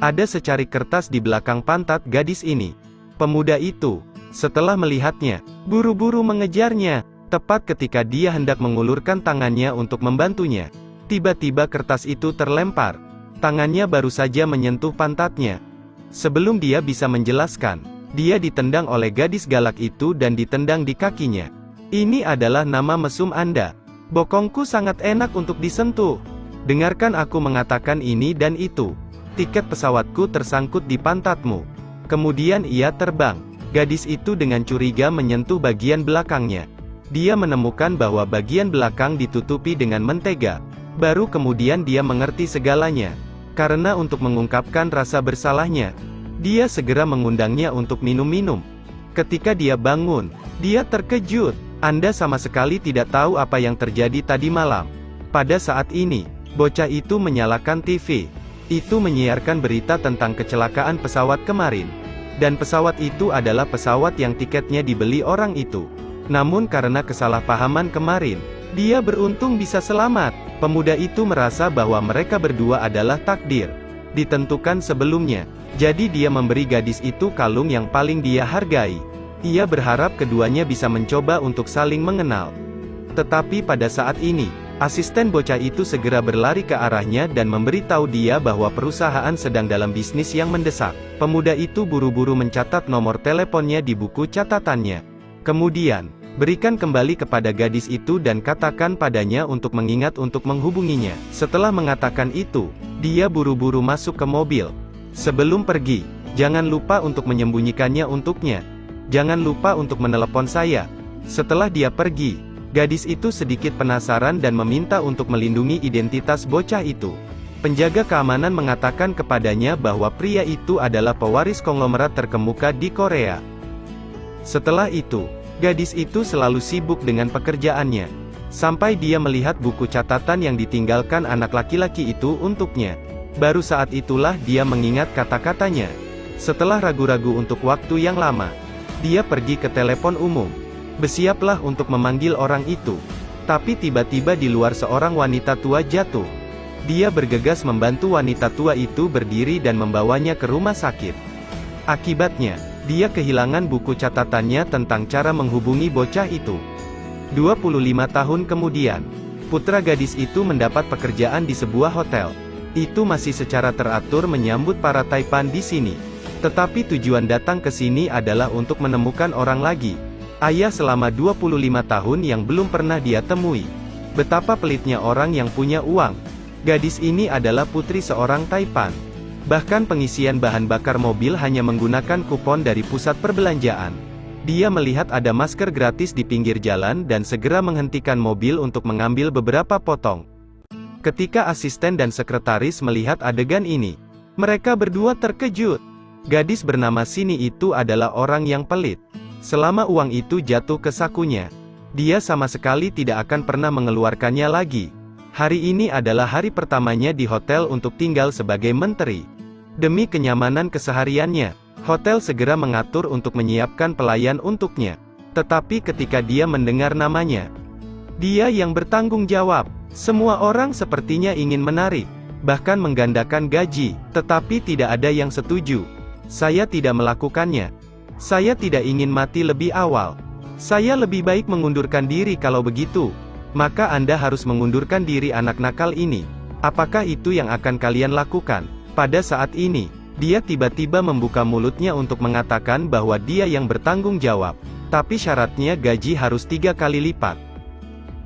Ada secari kertas di belakang pantat gadis ini. Pemuda itu, setelah melihatnya, buru-buru mengejarnya. Tepat ketika dia hendak mengulurkan tangannya untuk membantunya, tiba-tiba kertas itu terlempar. Tangannya baru saja menyentuh pantatnya. Sebelum dia bisa menjelaskan, dia ditendang oleh gadis galak itu dan ditendang di kakinya. "Ini adalah nama mesum Anda. Bokongku sangat enak untuk disentuh. Dengarkan aku mengatakan ini dan itu. Tiket pesawatku tersangkut di pantatmu." Kemudian ia terbang. Gadis itu dengan curiga menyentuh bagian belakangnya. Dia menemukan bahwa bagian belakang ditutupi dengan mentega. Baru kemudian dia mengerti segalanya. Karena untuk mengungkapkan rasa bersalahnya, dia segera mengundangnya untuk minum-minum. Ketika dia bangun, dia terkejut. Anda sama sekali tidak tahu apa yang terjadi tadi malam. Pada saat ini, bocah itu menyalakan TV. Itu menyiarkan berita tentang kecelakaan pesawat kemarin. Dan pesawat itu adalah pesawat yang tiketnya dibeli orang itu. Namun karena kesalahpahaman kemarin, dia beruntung bisa selamat. Pemuda itu merasa bahwa mereka berdua adalah takdir ditentukan sebelumnya. Jadi dia memberi gadis itu kalung yang paling dia hargai. Ia berharap keduanya bisa mencoba untuk saling mengenal. Tetapi pada saat ini, asisten bocah itu segera berlari ke arahnya dan memberitahu dia bahwa perusahaan sedang dalam bisnis yang mendesak. Pemuda itu buru-buru mencatat nomor teleponnya di buku catatannya. Kemudian, berikan kembali kepada gadis itu dan katakan padanya untuk mengingat untuk menghubunginya. Setelah mengatakan itu, dia buru-buru masuk ke mobil. Sebelum pergi, jangan lupa untuk menyembunyikannya untuknya. Jangan lupa untuk menelepon saya. Setelah dia pergi, gadis itu sedikit penasaran dan meminta untuk melindungi identitas bocah itu. Penjaga keamanan mengatakan kepadanya bahwa pria itu adalah pewaris konglomerat terkemuka di Korea. Setelah itu, gadis itu selalu sibuk dengan pekerjaannya. Sampai dia melihat buku catatan yang ditinggalkan anak laki-laki itu untuknya. Baru saat itulah dia mengingat kata-katanya. Setelah ragu-ragu untuk waktu yang lama, dia pergi ke telepon umum. Bersiaplah untuk memanggil orang itu. Tapi tiba-tiba di luar seorang wanita tua jatuh. Dia bergegas membantu wanita tua itu berdiri dan membawanya ke rumah sakit. Akibatnya, dia kehilangan buku catatannya tentang cara menghubungi bocah itu. 25 tahun kemudian, putra gadis itu mendapat pekerjaan di sebuah hotel. Itu masih secara teratur menyambut para taipan di sini. Tetapi tujuan datang ke sini adalah untuk menemukan orang lagi. Ayah selama 25 tahun yang belum pernah dia temui. Betapa pelitnya orang yang punya uang. Gadis ini adalah putri seorang taipan. Bahkan pengisian bahan bakar mobil hanya menggunakan kupon dari pusat perbelanjaan. Dia melihat ada masker gratis di pinggir jalan dan segera menghentikan mobil untuk mengambil beberapa potong. Ketika asisten dan sekretaris melihat adegan ini, mereka berdua terkejut. Gadis bernama Sini itu adalah orang yang pelit. Selama uang itu jatuh ke sakunya, dia sama sekali tidak akan pernah mengeluarkannya lagi. Hari ini adalah hari pertamanya di hotel untuk tinggal sebagai menteri. Demi kenyamanan kesehariannya, hotel segera mengatur untuk menyiapkan pelayan untuknya. Tetapi ketika dia mendengar namanya, dia yang bertanggung jawab. Semua orang sepertinya ingin menarik, bahkan menggandakan gaji, tetapi tidak ada yang setuju. Saya tidak melakukannya. Saya tidak ingin mati lebih awal. Saya lebih baik mengundurkan diri kalau begitu. Maka Anda harus mengundurkan diri anak nakal ini. Apakah itu yang akan kalian lakukan? Pada saat ini, dia tiba-tiba membuka mulutnya untuk mengatakan bahwa dia yang bertanggung jawab. Tapi syaratnya gaji harus 3 kali lipat.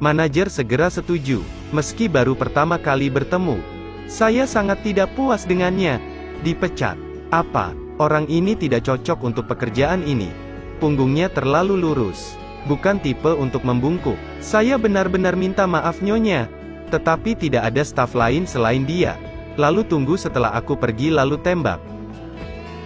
Manajer segera setuju, meski baru pertama kali bertemu. Saya sangat tidak puas dengannya. Dipecat. Apa? Orang ini tidak cocok untuk pekerjaan ini. Punggungnya terlalu lurus. Bukan tipe untuk membungkuk. Saya benar-benar minta maaf nyonya. Tetapi tidak ada staf lain selain dia. Lalu tunggu setelah aku pergi lalu tembak.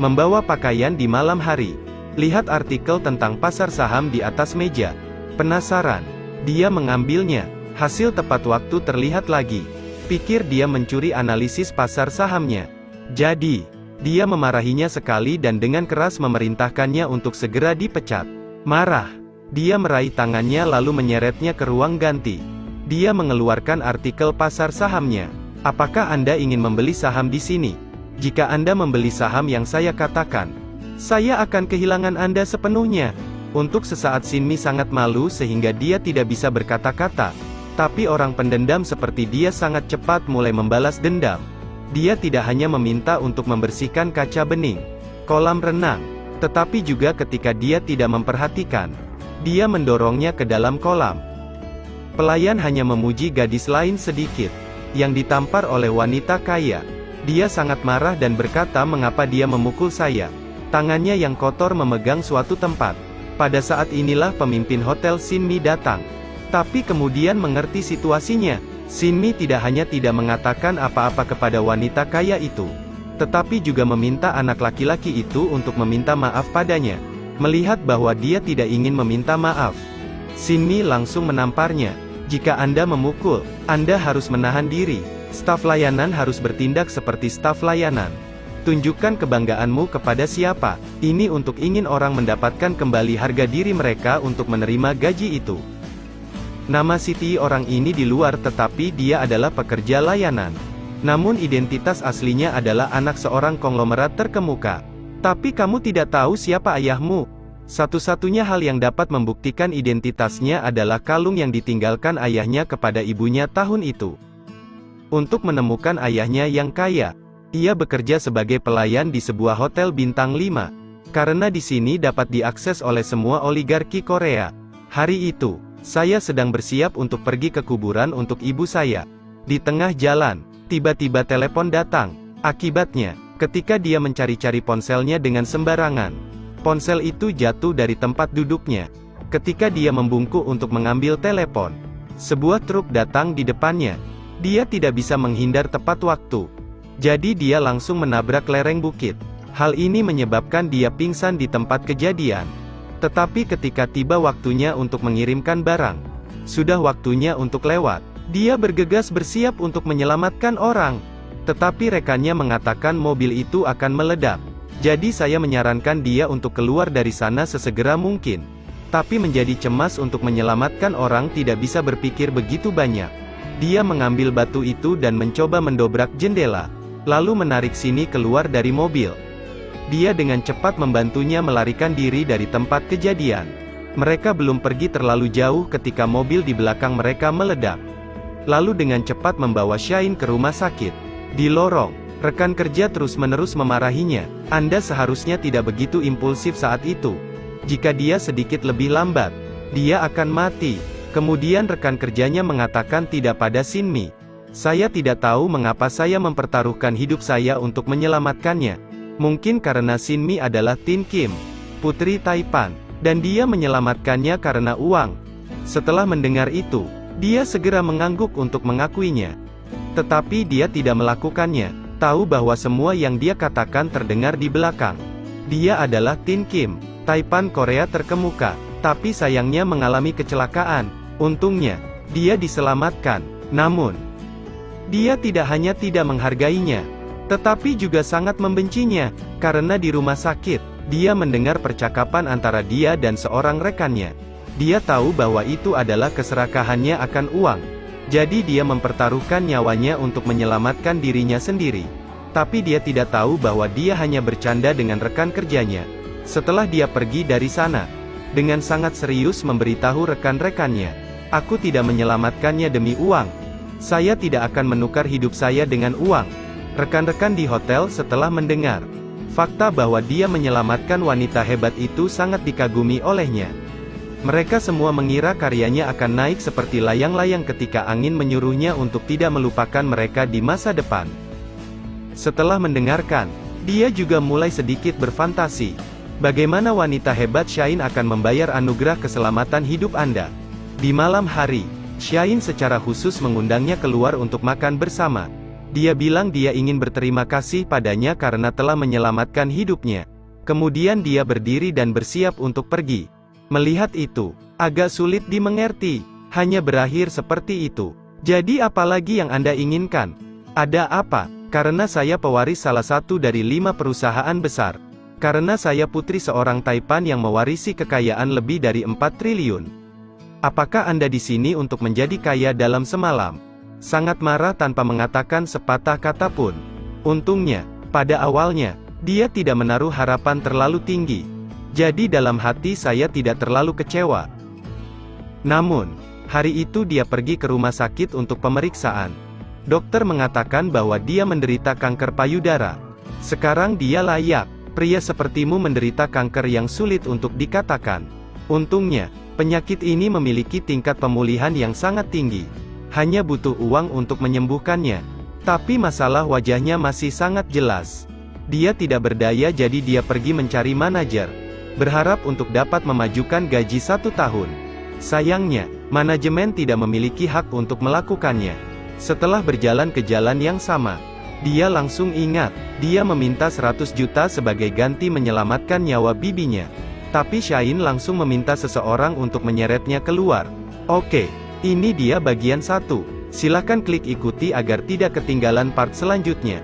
Membawa pakaian di malam hari. Lihat artikel tentang pasar saham di atas meja. Penasaran? Dia mengambilnya. Hasil tepat waktu terlihat lagi. Pikir dia mencuri analisis pasar sahamnya. Jadi, dia memarahinya sekali dan dengan keras memerintahkannya untuk segera dipecat. Marah, dia meraih tangannya lalu menyeretnya ke ruang ganti. Dia mengeluarkan artikel pasar sahamnya. Apakah Anda ingin membeli saham di sini? Jika Anda membeli saham yang saya katakan, saya akan kehilangan Anda sepenuhnya. Untuk sesaat Shin Mi sangat malu sehingga dia tidak bisa berkata-kata. Tapi orang pendendam seperti dia sangat cepat mulai membalas dendam. Dia tidak hanya meminta untuk membersihkan kaca bening, kolam renang, tetapi juga ketika dia tidak memperhatikan, dia mendorongnya ke dalam kolam. Pelayan hanya memuji gadis lain sedikit, yang ditampar oleh wanita kaya. Dia sangat marah dan berkata mengapa dia memukul saya. Tangannya yang kotor memegang suatu tempat. Pada saat inilah pemimpin hotel Shin Mi datang. Tapi kemudian mengerti situasinya. Shin Mi tidak hanya tidak mengatakan apa-apa kepada wanita kaya itu, tetapi juga meminta anak laki-laki itu untuk meminta maaf padanya. Melihat bahwa dia tidak ingin meminta maaf, Shin Mi langsung menamparnya. Jika Anda memukul, Anda harus menahan diri. Staf layanan harus bertindak seperti staf layanan. Tunjukkan kebanggaanmu kepada siapa. Ini untuk ingin orang mendapatkan kembali harga diri mereka untuk menerima gaji itu. Nama Siti orang ini di luar tetapi dia adalah pekerja layanan. Namun identitas aslinya adalah anak seorang konglomerat terkemuka. Tapi kamu tidak tahu siapa ayahmu. Satu-satunya hal yang dapat membuktikan identitasnya adalah kalung yang ditinggalkan ayahnya kepada ibunya tahun itu. Untuk menemukan ayahnya yang kaya, ia bekerja sebagai pelayan di sebuah hotel bintang 5. Karena di sini dapat diakses oleh semua oligarki Korea. Hari itu, saya sedang bersiap untuk pergi ke kuburan untuk ibu saya. Di tengah jalan, tiba-tiba telepon datang. Akibatnya, ketika dia mencari-cari ponselnya dengan sembarangan, ponsel itu jatuh dari tempat duduknya. Ketika dia membungkuk untuk mengambil telepon, sebuah truk datang di depannya. Dia tidak bisa menghindar tepat waktu. Jadi dia langsung menabrak lereng bukit. Hal ini menyebabkan dia pingsan di tempat kejadian. Tetapi ketika tiba waktunya untuk mengirimkan barang, sudah waktunya untuk lewat. Dia bergegas bersiap untuk menyelamatkan orang. Tetapi rekannya mengatakan mobil itu akan meledak. Jadi saya menyarankan dia untuk keluar dari sana sesegera mungkin. Tapi menjadi cemas untuk menyelamatkan orang tidak bisa berpikir begitu banyak. Dia mengambil batu itu dan mencoba mendobrak jendela, lalu menarik Shin Mi keluar dari mobil. Dia dengan cepat membantunya melarikan diri dari tempat kejadian. Mereka belum pergi terlalu jauh ketika mobil di belakang mereka meledak. Lalu dengan cepat membawa Shain ke rumah sakit. Di lorong, rekan kerja terus-menerus memarahinya. Anda seharusnya tidak begitu impulsif saat itu. Jika dia sedikit lebih lambat, dia akan mati. Kemudian rekan kerjanya mengatakan tidak pada Shin Mi. Saya tidak tahu mengapa saya mempertaruhkan hidup saya untuk menyelamatkannya. Mungkin karena Shin Mi adalah Tin Kim, putri Taipan, dan dia menyelamatkannya karena uang. Setelah mendengar itu, dia segera mengangguk untuk mengakuinya. Tetapi dia tidak melakukannya. Tahu bahwa semua yang dia katakan terdengar di belakang. Dia adalah Tin Kim, Taipan Korea terkemuka, tapi sayangnya mengalami kecelakaan. Untungnya, dia diselamatkan. Namun, dia tidak hanya tidak menghargainya, tetapi juga sangat membencinya, karena di rumah sakit, dia mendengar percakapan antara dia dan seorang rekannya. Dia tahu bahwa itu adalah keserakahannya akan uang. Jadi dia mempertaruhkan nyawanya untuk menyelamatkan dirinya sendiri. Tapi dia tidak tahu bahwa dia hanya bercanda dengan rekan kerjanya. Setelah dia pergi dari sana, dengan sangat serius memberitahu rekan-rekannya, "Aku tidak menyelamatkannya demi uang. Saya tidak akan menukar hidup saya dengan uang." Rekan-rekan di hotel setelah mendengar fakta bahwa dia menyelamatkan wanita hebat itu sangat dikagumi olehnya. Mereka semua mengira karyanya akan naik seperti layang-layang ketika angin menyuruhnya untuk tidak melupakan mereka di masa depan. Setelah mendengarkan, dia juga mulai sedikit berfantasi. Bagaimana wanita hebat Shain akan membayar anugerah keselamatan hidup Anda? Di malam hari, Shain secara khusus mengundangnya keluar untuk makan bersama. Dia bilang dia ingin berterima kasih padanya karena telah menyelamatkan hidupnya. Kemudian dia berdiri dan bersiap untuk pergi. Melihat itu, agak sulit dimengerti. Hanya berakhir seperti itu. Jadi apalagi yang Anda inginkan? Ada apa? Karena saya pewaris salah satu dari 5 perusahaan besar. Karena saya putri seorang Taipan yang mewarisi kekayaan lebih dari 4 triliun. Apakah Anda di sini untuk menjadi kaya dalam semalam? Sangat marah tanpa mengatakan sepatah kata pun. Untungnya, Pada awalnya, dia tidak menaruh harapan terlalu tinggi. Jadi dalam hati saya tidak terlalu kecewa. Namun, hari itu dia pergi ke rumah sakit untuk pemeriksaan. Dokter mengatakan bahwa dia menderita kanker payudara. Sekarang dia layak. Pria sepertimu menderita kanker yang sulit untuk dikatakan. Untungnya, penyakit ini memiliki tingkat pemulihan yang sangat tinggi. Hanya butuh uang untuk menyembuhkannya. Tapi masalah wajahnya masih sangat jelas. Dia tidak berdaya jadi dia pergi mencari manajer. Berharap untuk dapat memajukan gaji 1 tahun. Sayangnya, manajemen tidak memiliki hak untuk melakukannya. Setelah berjalan ke jalan yang sama, dia langsung ingat, dia meminta 100 juta sebagai ganti menyelamatkan nyawa bibinya. Tapi Shine langsung meminta seseorang untuk menyeretnya keluar. Oke, ini dia bagian 1. Silakan klik ikuti agar tidak ketinggalan part selanjutnya.